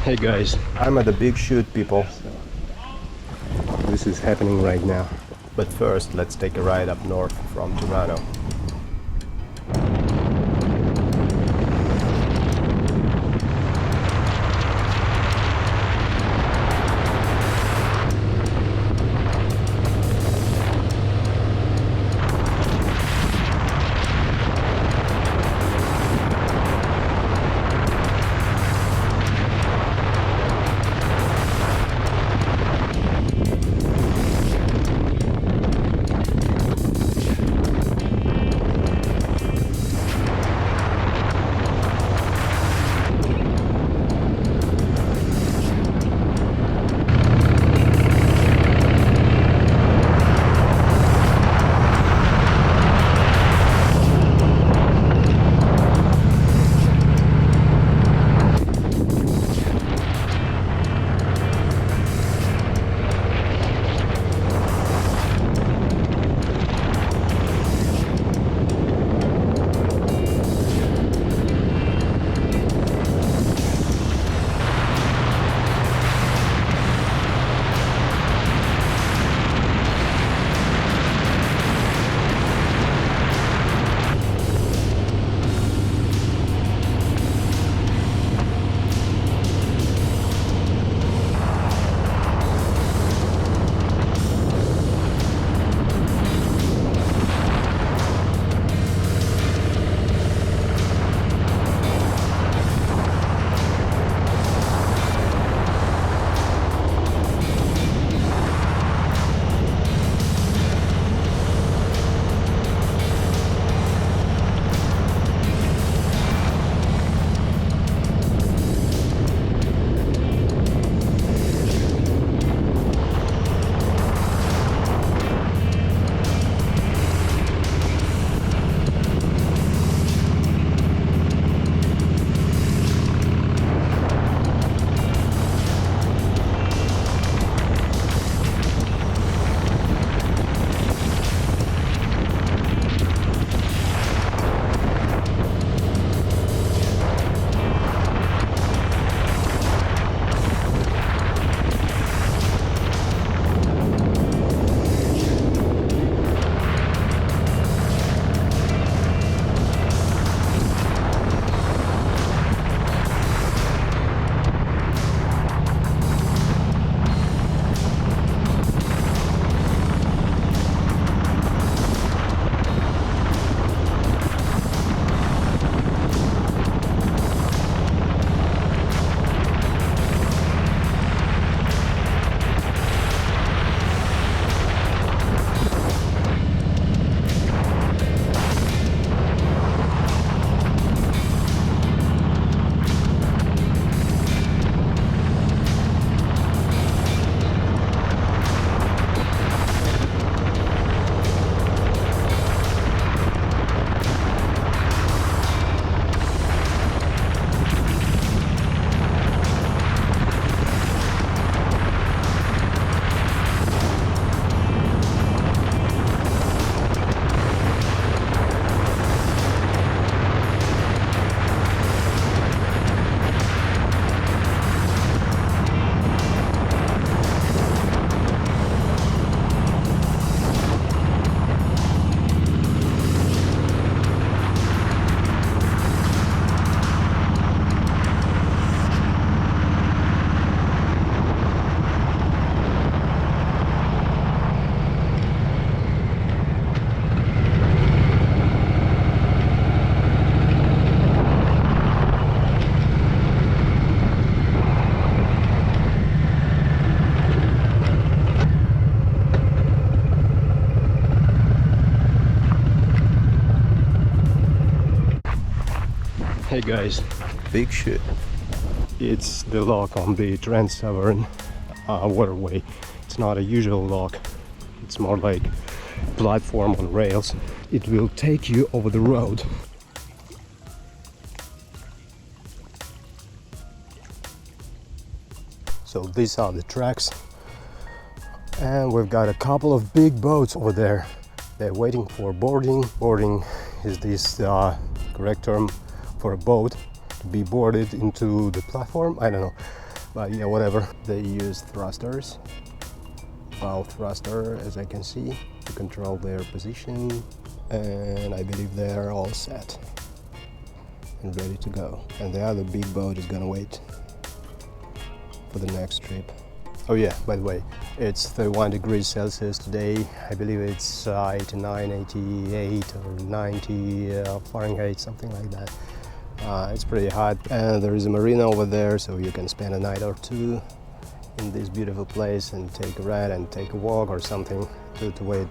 Hey guys, I'm at the Big Chute, people. This is happening right now. But first, let's take a ride up north from Toronto. Hey guys, Big Chute. It's the lock on the Trent-Severn Waterway. It's not a usual lock. It's more like platform on rails. It will take you over the road. So these are the tracks, and we've got a couple of big boats over there. They're waiting for boarding. Boarding is this correct term for a boat to be boarded into the platform? I don't know. but yeah, whatever. They use thrusters, bow thruster, as I can see, to control their position, and I believe they're all set and ready to go. And the other big boat is gonna wait for the next trip. Oh yeah, by the way, it's 31 degrees Celsius today. I believe it's 89, 88 or 90 Fahrenheit, something like that. It's pretty hot, and there is a marina over there, so you can spend a night or two in this beautiful place and take a ride and take a walk or something to wait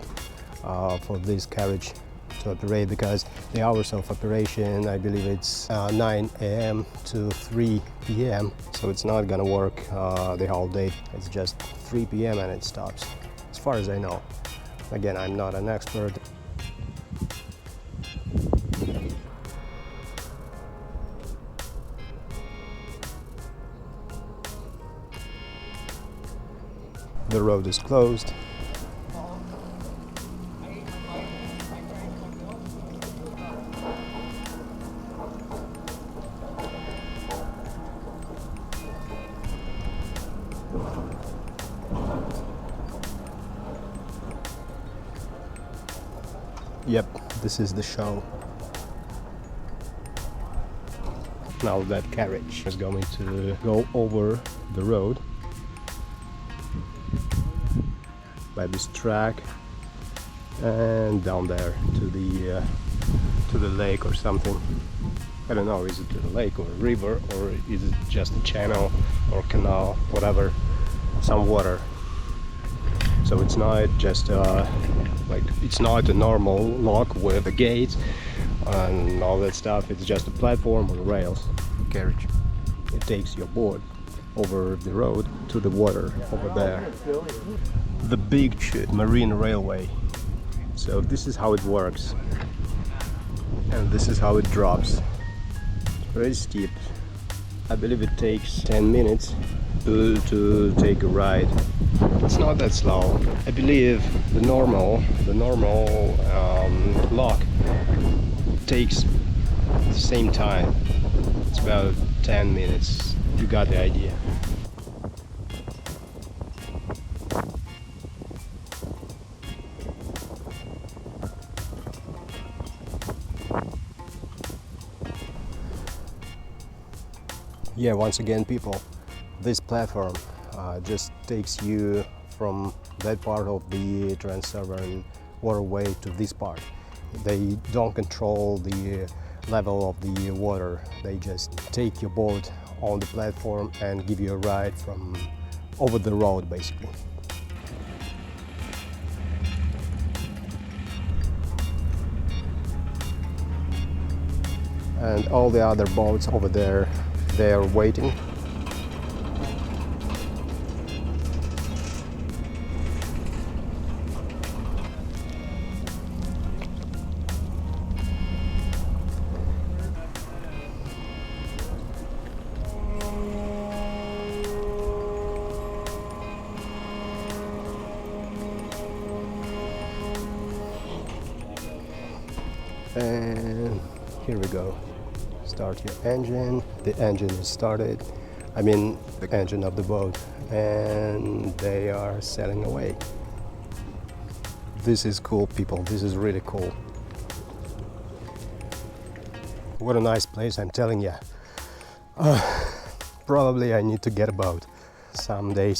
for this carriage to operate, because the hours of operation, I believe it's 9 a.m. to 3 p.m. so it's not gonna work the whole day. It's just 3 p.m. and it stops, as far as I know. Again, I'm not an expert. The road is closed. Yep, this is the show. Now that carriage is going to go over the road by this track and down there to the lake or something. I don't know, is it to the lake or a river, or is it just a channel or canal, whatever, some water. So it's not just like, it's not a normal lock with a gate and all that stuff. It's just a platform on rails. Carriage. It takes your board over the road to the water over there. The Big Chute marine railway. So this is how it works, and this is how it drops. Very steep. I believe it takes 10 minutes to take a ride. It's not that slow. I believe the normal lock takes the same time. It's about 10 minutes. You got the idea. Yeah, once again, people, this platform just takes you from that part of the Trent-Severn Waterway to this part. They don't control the level of the water. They just take your boat on the platform and give you a ride from over the road, basically. And all the other boats over there, they are waiting. And here we go. Start your engine. The engine is started. I mean, the engine of the boat, and they are sailing away. This is cool, people. This is really cool. What a nice place, I'm telling you. Probably I need to get a boat someday.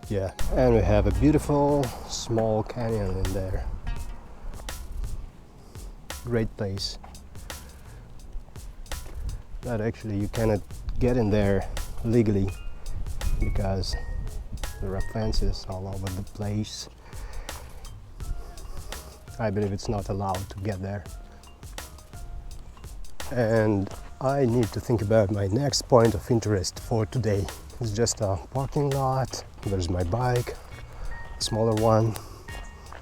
Yeah, and we have a beautiful small canyon in there. Great place. But actually you cannot get in there legally because there are fences all over the place. I believe it's not allowed to get there. And I need to think about my next point of interest for today. It's just a parking lot. There's my bike, a smaller one,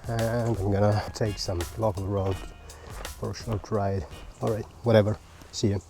and I'm gonna take some local road for a short ride. All right, whatever. See you.